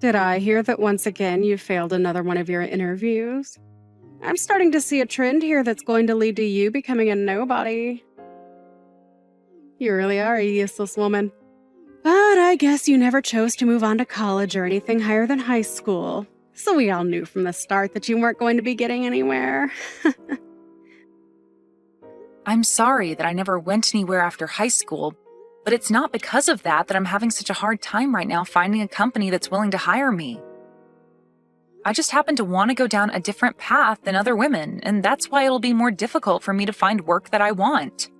Did I hear that once again you failed another one of your interviews? I'm starting to see a trend here that's going to lead to you becoming a nobody. You really are a useless woman. But I guess you never chose to move on to college or anything higher than high school. So we all knew from the start that you weren't going to be getting anywhere. I'm sorry that I never went anywhere after high school, but it's not because of that I'm having such a hard time right now finding a company that's willing to hire me. I just happen to want to go down a different path than other women, and that's why it'll be more difficult for me to find work that I want.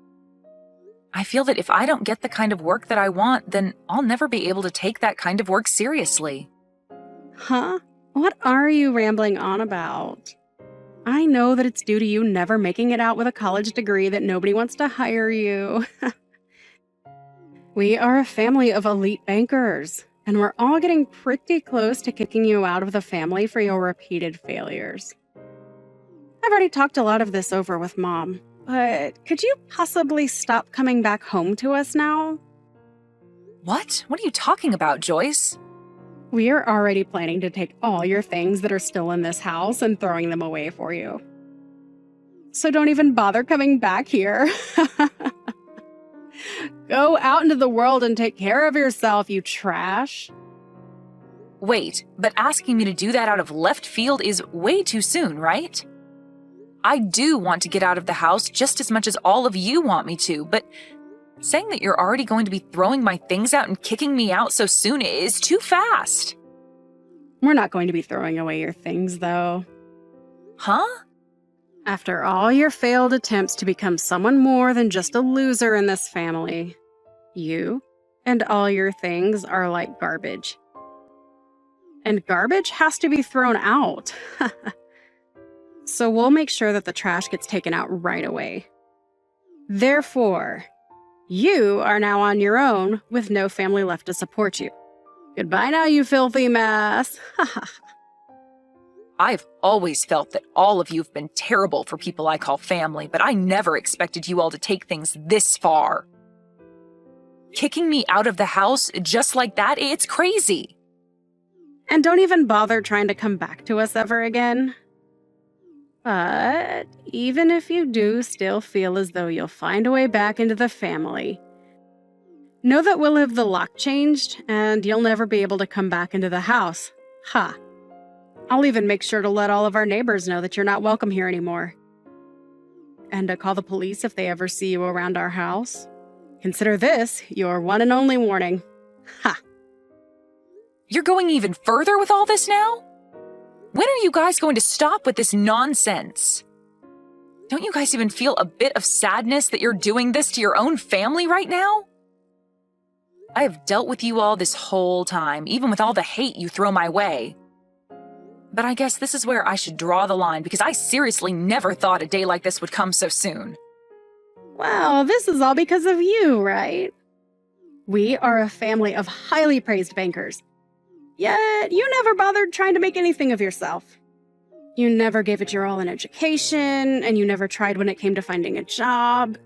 I feel that if I don't get the kind of work that I want, then I'll never be able to take that kind of work seriously. Huh? What are you rambling on about? I know that it's due to you never making it out with a college degree that nobody wants to hire you. We are a family of elite bankers, and we're all getting pretty close to kicking you out of the family for your repeated failures. I've already talked a lot of this over with Mom, but could you possibly stop coming back home to us now? What? What are you talking about, Joyce? We are already planning to take all your things that are still in this house and throwing them away for you. So don't even bother coming back here. Go out into the world and take care of yourself, you trash. Wait, but asking me to do that out of left field is way too soon, right? I do want to get out of the house just as much as all of you want me to, but saying that you're already going to be throwing my things out and kicking me out so soon is too fast. We're not going to be throwing away your things, though. Huh? After all your failed attempts to become someone more than just a loser in this family, you and all your things are like garbage. And garbage has to be thrown out. So we'll make sure that the trash gets taken out right away. Therefore, you are now on your own with no family left to support you. Goodbye now, you filthy mess. I've always felt that all of you have been terrible for people I call family, but I never expected you all to take things this far. Kicking me out of the house just like that, it's crazy. And don't even bother trying to come back to us ever again. But even if you do still feel as though you'll find a way back into the family, know that we'll have the lock changed and you'll never be able to come back into the house. Ha! I'll even make sure to let all of our neighbors know that you're not welcome here anymore. And to call the police if they ever see you around our house. Consider this your one and only warning. Ha! You're going even further with all this now? When are you guys going to stop with this nonsense? Don't you guys even feel a bit of sadness that you're doing this to your own family right now? I have dealt with you all this whole time, even with all the hate you throw my way. But I guess this is where I should draw the line because I seriously never thought a day like this would come so soon. Well, this is all because of you, right? We are a family of highly praised bankers. Yet, you never bothered trying to make anything of yourself. You never gave it your all in education, and you never tried when it came to finding a job.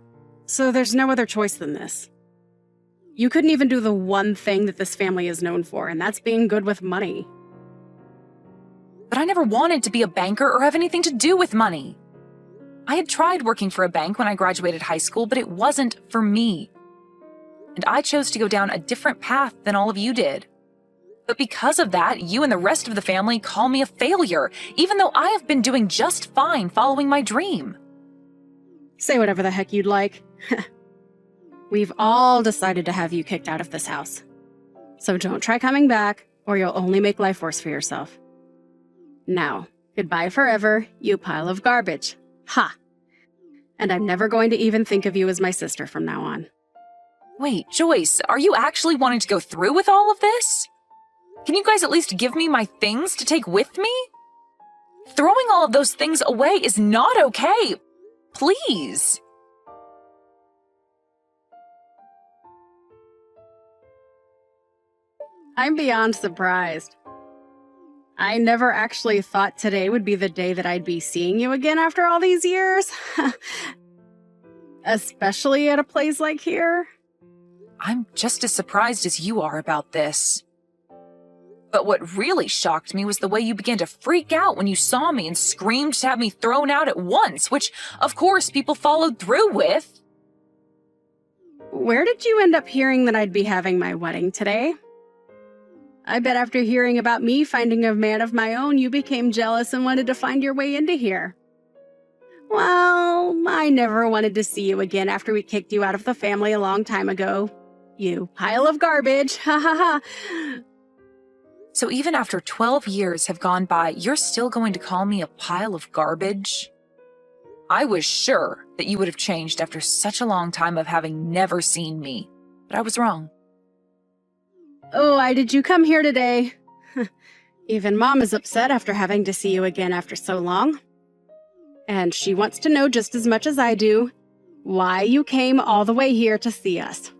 So there's no other choice than this. You couldn't even do the one thing that this family is known for, and that's being good with money. But I never wanted to be a banker or have anything to do with money. I had tried working for a bank when I graduated high school, but it wasn't for me. And I chose to go down a different path than all of you did. But because of that, you and the rest of the family call me a failure, even though I have been doing just fine following my dream. Say whatever the heck you'd like. We've all decided to have you kicked out of this house. So don't try coming back, or you'll only make life worse for yourself. Now, goodbye forever, you pile of garbage. Ha! And I'm never going to even think of you as my sister from now on. Wait, Joyce, are you actually wanting to go through with all of this? Can you guys at least give me my things to take with me? Throwing all of those things away is not okay. Please. I'm beyond surprised. I never actually thought today would be the day that I'd be seeing you again after all these years. Especially at a place like here. I'm just as surprised as you are about this. But what really shocked me was the way you began to freak out when you saw me and screamed to have me thrown out at once, which, of course, people followed through with. Where did you end up hearing that I'd be having my wedding today? I bet after hearing about me finding a man of my own, you became jealous and wanted to find your way into here. Well, I never wanted to see you again after we kicked you out of the family a long time ago. You pile of garbage, ha ha ha. So even after 12 years have gone by, you're still going to call me a pile of garbage? I was sure that you would have changed after such a long time of having never seen me, but I was wrong. Oh, why did you come here today? Even Mom is upset after having to see you again after so long. And she wants to know just as much as I do why you came all the way here to see us.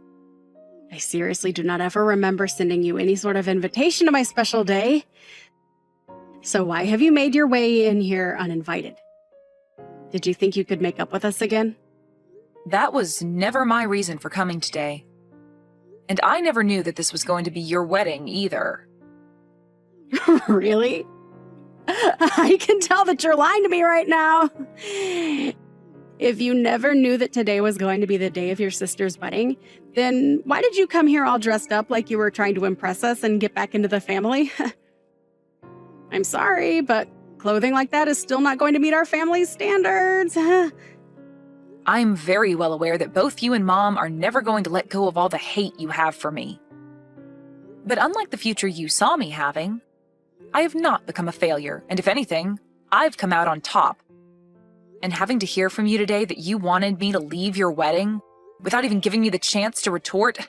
I seriously do not ever remember sending you any sort of invitation to my special day. So why have you made your way in here uninvited? Did you think you could make up with us again? That was never my reason for coming today. And I never knew that this was going to be your wedding either. Really? I can tell that you're lying to me right now. If you never knew that today was going to be the day of your sister's wedding, then why did you come here all dressed up like you were trying to impress us and get back into the family? I'm sorry, but clothing like that is still not going to meet our family's standards. I'm very well aware that both you and Mom are never going to let go of all the hate you have for me. But unlike the future you saw me having, I have not become a failure, and if anything, I've come out on top. And having to hear from you today that you wanted me to leave your wedding without even giving me the chance to retort,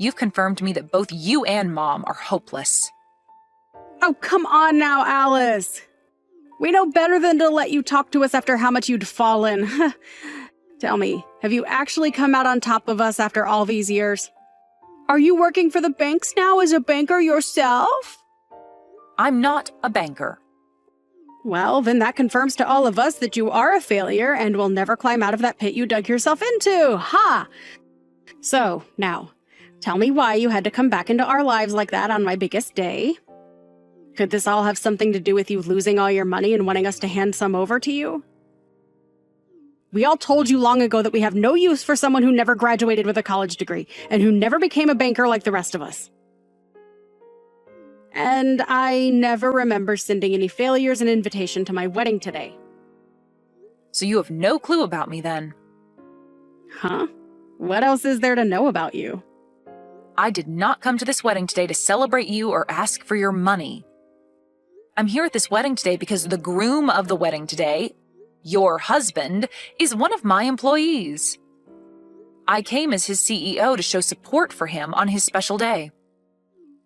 you've confirmed to me that both you and Mom are hopeless. Oh, come on now, Alice. We know better than to let you talk to us after how much you'd fallen. Tell me, have you actually come out on top of us after all these years? Are you working for the banks now as a banker yourself? I'm not a banker. Well, then that confirms to all of us that you are a failure and will never climb out of that pit you dug yourself into. Ha! So, now, tell me why you had to come back into our lives like that on my biggest day. Could this all have something to do with you losing all your money and wanting us to hand some over to you? We all told you long ago that we have no use for someone who never graduated with a college degree and who never became a banker like the rest of us. And I never remember sending any failures an invitation to my wedding today. So you have no clue about me then? Huh? What else is there to know about you? I did not come to this wedding today to celebrate you or ask for your money. I'm here at this wedding today because the groom of the wedding today, your husband, is one of my employees. I came as his CEO to show support for him on his special day.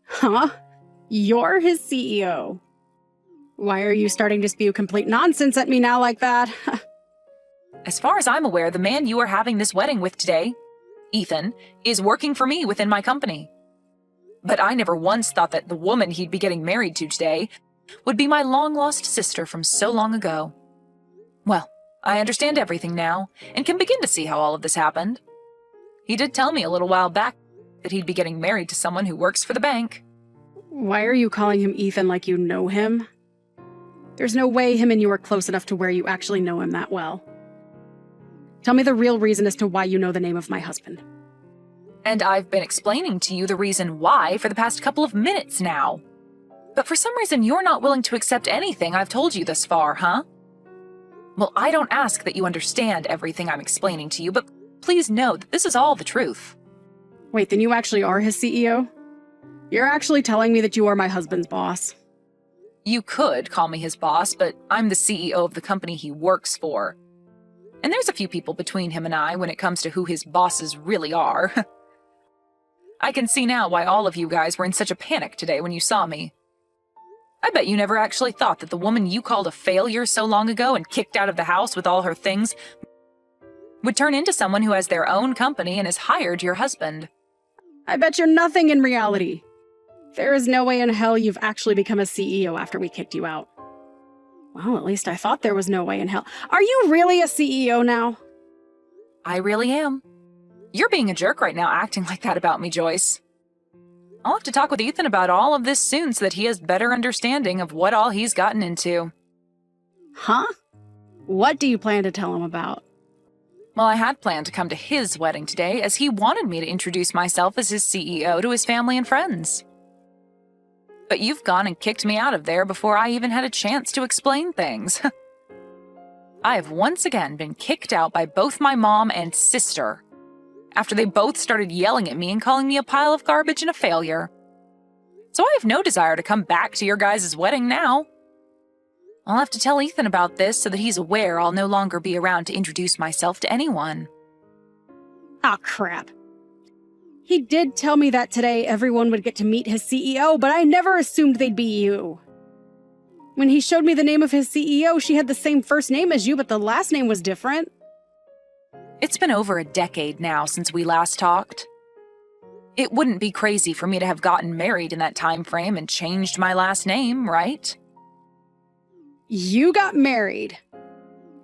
Huh? You're his CEO. Why are you starting to spew complete nonsense at me now like that? As far as I'm aware, the man you are having this wedding with today, Ethan, is working for me within my company. But I never once thought that the woman he'd be getting married to today would be my long-lost sister from so long ago. Well, I understand everything now, and can begin to see how all of this happened. He did tell me a little while back that he'd be getting married to someone who works for the bank. Why are you calling him Ethan like you know him? There's no way him and you are close enough to where you actually know him that well. Tell me the real reason as to why you know the name of my husband. And I've been explaining to you the reason why for the past couple of minutes now. But for some reason, you're not willing to accept anything I've told you thus far, huh? Well, I don't ask that you understand everything I'm explaining to you, but please know that this is all the truth. Wait, then you actually are his CEO? You're actually telling me that you are my husband's boss? You could call me his boss, but I'm the CEO of the company he works for. And there's a few people between him and I when it comes to who his bosses really are. I can see now why all of you guys were in such a panic today when you saw me. I bet you never actually thought that the woman you called a failure so long ago and kicked out of the house with all her things would turn into someone who has their own company and has hired your husband. I bet you're nothing in reality. There is no way in hell you've actually become a CEO after we kicked you out. Well, at least I thought there was no way in hell. Are you really a CEO now? I really am. You're being a jerk right now acting like that about me, Joyce. I'll have to talk with Ethan about all of this soon so that he has better understanding of what all he's gotten into. Huh? What do you plan to tell him about? Well, I had planned to come to his wedding today as he wanted me to introduce myself as his CEO to his family and friends. But you've gone and kicked me out of there before I even had a chance to explain things. I have once again been kicked out by both my mom and sister after they both started yelling at me and calling me a pile of garbage and a failure. So I have no desire to come back to your guys' wedding now. I'll have to tell Ethan about this so that he's aware I'll no longer be around to introduce myself to anyone. Ah, crap. He did tell me that today everyone would get to meet his CEO, but I never assumed they'd be you. When he showed me the name of his CEO, she had the same first name as you, but the last name was different. It's been over a decade now since we last talked. It wouldn't be crazy for me to have gotten married in that time frame and changed my last name, right? You got married.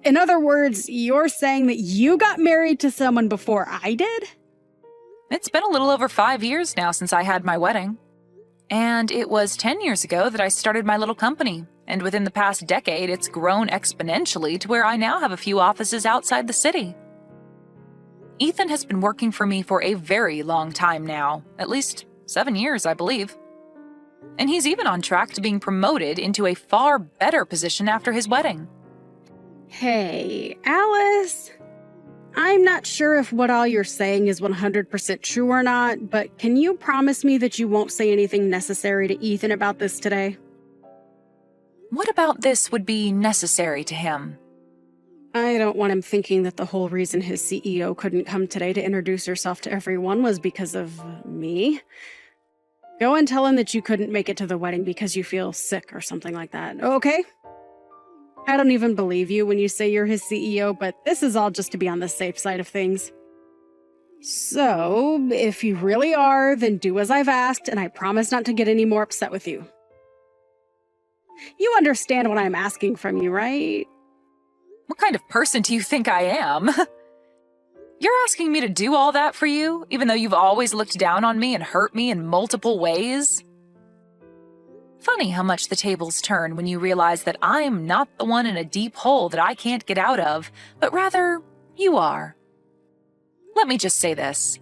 In other words, you're saying that you got married to someone before I did? It's been a little over 5 years now since I had my wedding. And it was 10 years ago that I started my little company, and within the past decade, it's grown exponentially to where I now have a few offices outside the city. Ethan has been working for me for a very long time now, at least 7 years, I believe. And he's even on track to being promoted into a far better position after his wedding. Hey, Alice. I'm not sure if what all you're saying is 100% true or not, but can you promise me that you won't say anything necessary to Ethan about this today? What about this would be necessary to him? I don't want him thinking that the whole reason his CEO couldn't come today to introduce herself to everyone was because of me. Go and tell him that you couldn't make it to the wedding because you feel sick or something like that, okay? I don't even believe you when you say you're his CEO, but this is all just to be on the safe side of things. So, if you really are, then do as I've asked, and I promise not to get any more upset with you. You understand what I'm asking from you, right? What kind of person do you think I am? You're asking me to do all that for you, even though you've always looked down on me and hurt me in multiple ways? Funny how much the tables turn when you realize that I'm not the one in a deep hole that I can't get out of, but rather, you are. Let me just say this.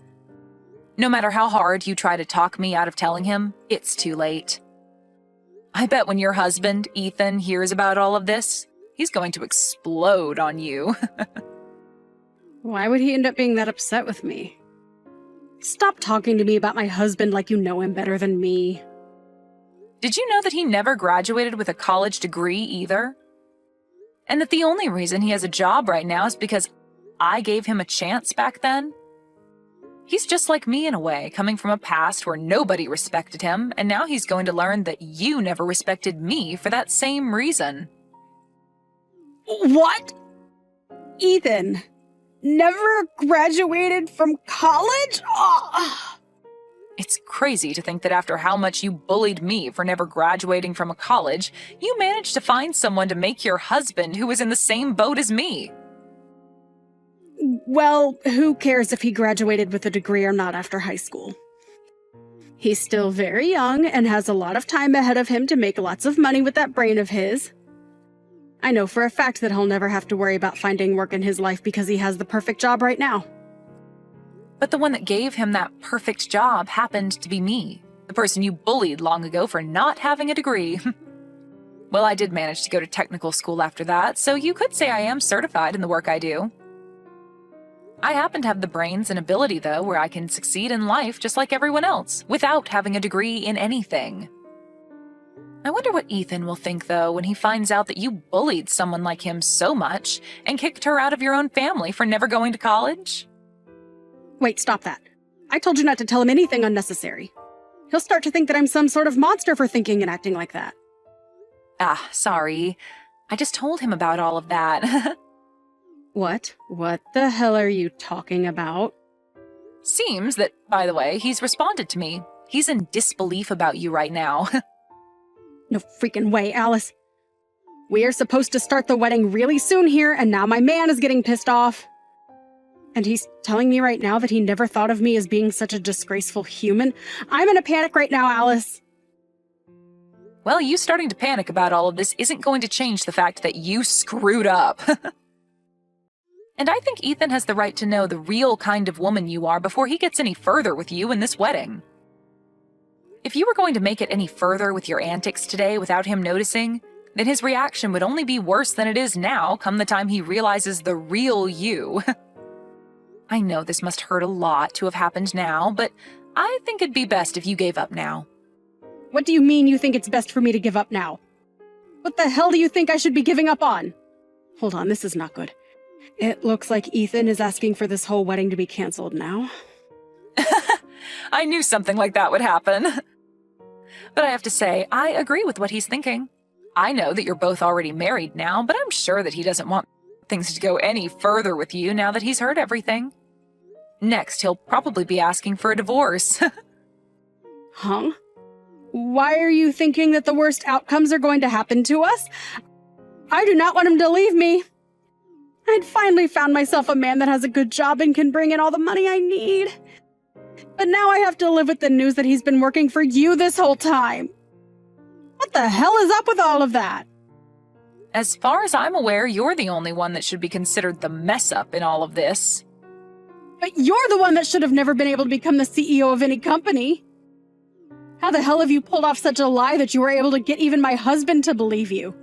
No matter how hard you try to talk me out of telling him, it's too late. I bet when your husband, Ethan, hears about all of this, he's going to explode on you. Why would he end up being that upset with me? Stop talking to me about my husband like you know him better than me. Did you know that he never graduated with a college degree either? And that the only reason he has a job right now is because I gave him a chance back then? He's just like me in a way, coming from a past where nobody respected him, and now he's going to learn that you never respected me for that same reason. What? Ethan never graduated from college? Oh. It's crazy to think that after how much you bullied me for never graduating from a college, you managed to find someone to make your husband who was in the same boat as me. Well, who cares if he graduated with a degree or not after high school? He's still very young and has a lot of time ahead of him to make lots of money with that brain of his. I know for a fact that he'll never have to worry about finding work in his life because he has the perfect job right now. But the one that gave him that perfect job happened to be me, the person you bullied long ago for not having a degree. Well, I did manage to go to technical school after that, so you could say I am certified in the work I do. I happen to have the brains and ability, though, where I can succeed in life just like everyone else, without having a degree in anything. I wonder what Ethan will think, though, when he finds out that you bullied someone like him so much and kicked her out of your own family for never going to college. Wait, stop that. I told you not to tell him anything unnecessary. He'll start to think that I'm some sort of monster for thinking and acting like that. Ah, sorry. I just told him about all of that. What? What the hell are you talking about? Seems that, by the way, he's responded to me. He's in disbelief about you right now. No freaking way, Alice. We are supposed to start the wedding really soon here, and now my man is getting pissed off. And he's telling me right now that he never thought of me as being such a disgraceful human. I'm in a panic right now, Alice. Well, you starting to panic about all of this isn't going to change the fact that you screwed up. And I think Ethan has the right to know the real kind of woman you are before he gets any further with you in this wedding. If you were going to make it any further with your antics today without him noticing, then his reaction would only be worse than it is now come the time he realizes the real you. I know this must hurt a lot to have happened now, but I think it'd be best if you gave up now. What do you mean you think it's best for me to give up now? What the hell do you think I should be giving up on? Hold on, this is not good. It looks like Ethan is asking for this whole wedding to be canceled now. I knew something like that would happen. But I have to say, I agree with what he's thinking. I know that you're both already married now, but I'm sure that he doesn't want things to go any further with you now that he's heard everything. Next, he'll probably be asking for a divorce. Huh? Why are you thinking that the worst outcomes are going to happen to us? I do not want him to leave me. I'd finally found myself a man that has a good job and can bring in all the money I need. But now I have to live with the news that he's been working for you this whole time. What the hell is up with all of that? As far as I'm aware, you're the only one that should be considered the mess-up in all of this. But you're the one that should have never been able to become the CEO of any company. How the hell have you pulled off such a lie that you were able to get even my husband to believe you?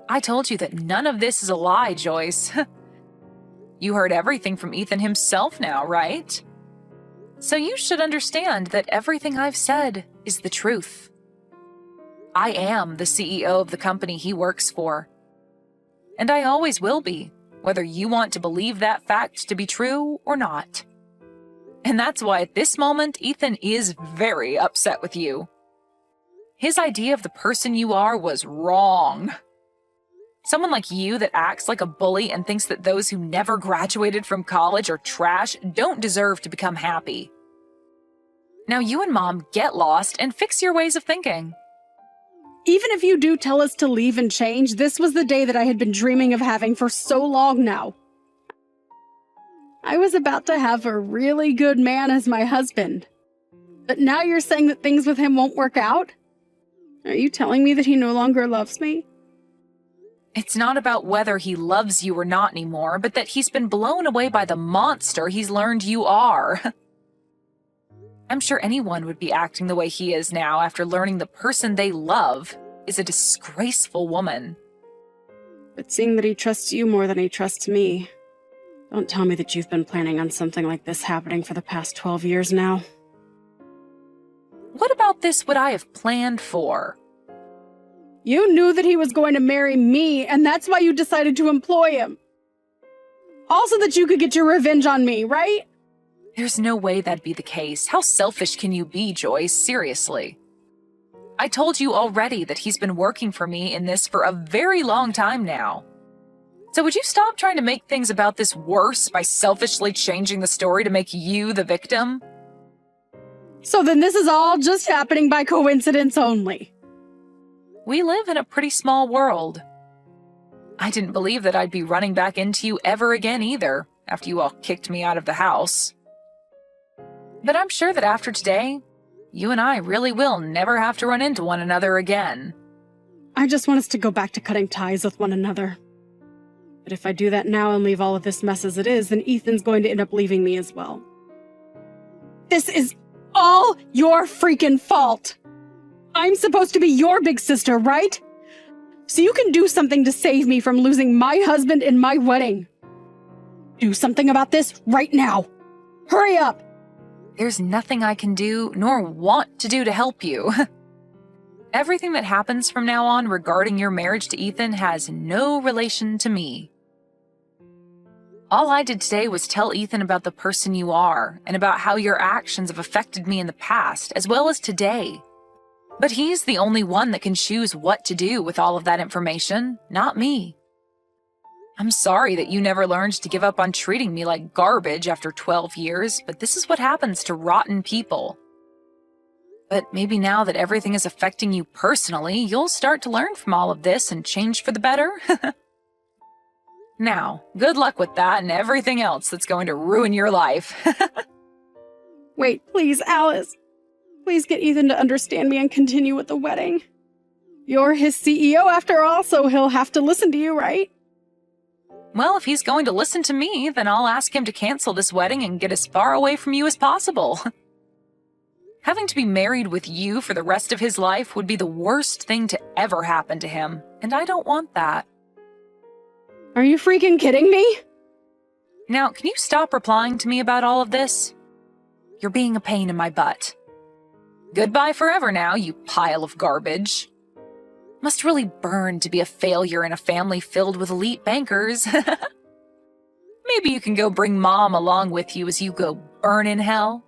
I told you that none of this is a lie, Joyce. You heard everything from Ethan himself now, right? So you should understand that everything I've said is the truth. I am the CEO of the company he works for. And I always will be, whether you want to believe that fact to be true or not. And that's why at this moment, Ethan is very upset with you. His idea of the person you are was wrong. Someone like you that acts like a bully and thinks that those who never graduated from college are trash don't deserve to become happy. Now you and Mom get lost and fix your ways of thinking. Even if you do tell us to leave and change, this was the day that I had been dreaming of having for so long now. I was about to have a really good man as my husband. But now you're saying that things with him won't work out? Are you telling me that he no longer loves me? It's not about whether he loves you or not anymore, but that he's been blown away by the monster he's learned you are. I'm sure anyone would be acting the way he is now after learning the person they love is a disgraceful woman. But seeing that he trusts you more than he trusts me, don't tell me that you've been planning on something like this happening for the past 12 years now. What about this would I have planned for? You knew that he was going to marry me, and that's why you decided to employ him. Also that you could get your revenge on me, right? There's no way that'd be the case. How selfish can you be, Joyce? Seriously. I told you already that he's been working for me in this for a very long time now. So would you stop trying to make things about this worse by selfishly changing the story to make you the victim? So then this is all just happening by coincidence only. We live in a pretty small world. I didn't believe that I'd be running back into you ever again either, after you all kicked me out of the house. But I'm sure that after today, you and I really will never have to run into one another again. I just want us to go back to cutting ties with one another. But if I do that now and leave all of this mess as it is, then Ethan's going to end up leaving me as well. This is all your freaking fault! I'm supposed to be your big sister, right? So you can do something to save me from losing my husband in my wedding. Do something about this right now. Hurry up! There's nothing I can do nor want to do to help you. Everything that happens from now on regarding your marriage to Ethan has no relation to me. All I did today was tell Ethan about the person you are and about how your actions have affected me in the past as well as today. But he's the only one that can choose what to do with all of that information, not me. I'm sorry that you never learned to give up on treating me like garbage after 12 years, but this is what happens to rotten people. But maybe now that everything is affecting you personally, you'll start to learn from all of this and change for the better. Now, good luck with that and everything else that's going to ruin your life. Wait, please, Alice. Please get Ethan to understand me and continue with the wedding. You're his CEO after all, so he'll have to listen to you, right? Well, if he's going to listen to me, then I'll ask him to cancel this wedding and get as far away from you as possible. Having to be married with you for the rest of his life would be the worst thing to ever happen to him, and I don't want that. Are you freaking kidding me? Now, can you stop replying to me about all of this? You're being a pain in my butt. Goodbye forever now, you pile of garbage. Must really burn to be a failure in a family filled with elite bankers. Maybe you can go bring Mom along with you as you go burn in hell.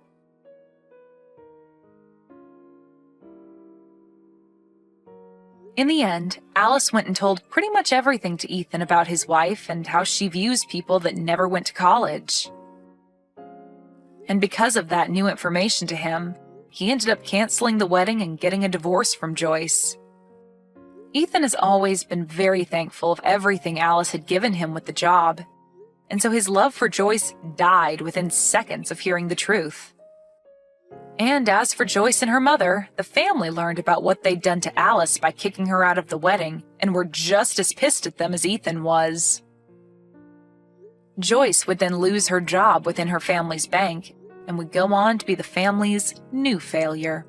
In the end, Alice went and told pretty much everything to Ethan about his wife and how she views people that never went to college. And because of that new information to him, he ended up canceling the wedding and getting a divorce from Joyce. Ethan has always been very thankful of everything Alice had given him with the job, and so his love for Joyce died within seconds of hearing the truth. And as for Joyce and her mother, the family learned about what they'd done to Alice by kicking her out of the wedding and were just as pissed at them as Ethan was. Joyce would then lose her job within her family's bank and would go on to be the family's new failure.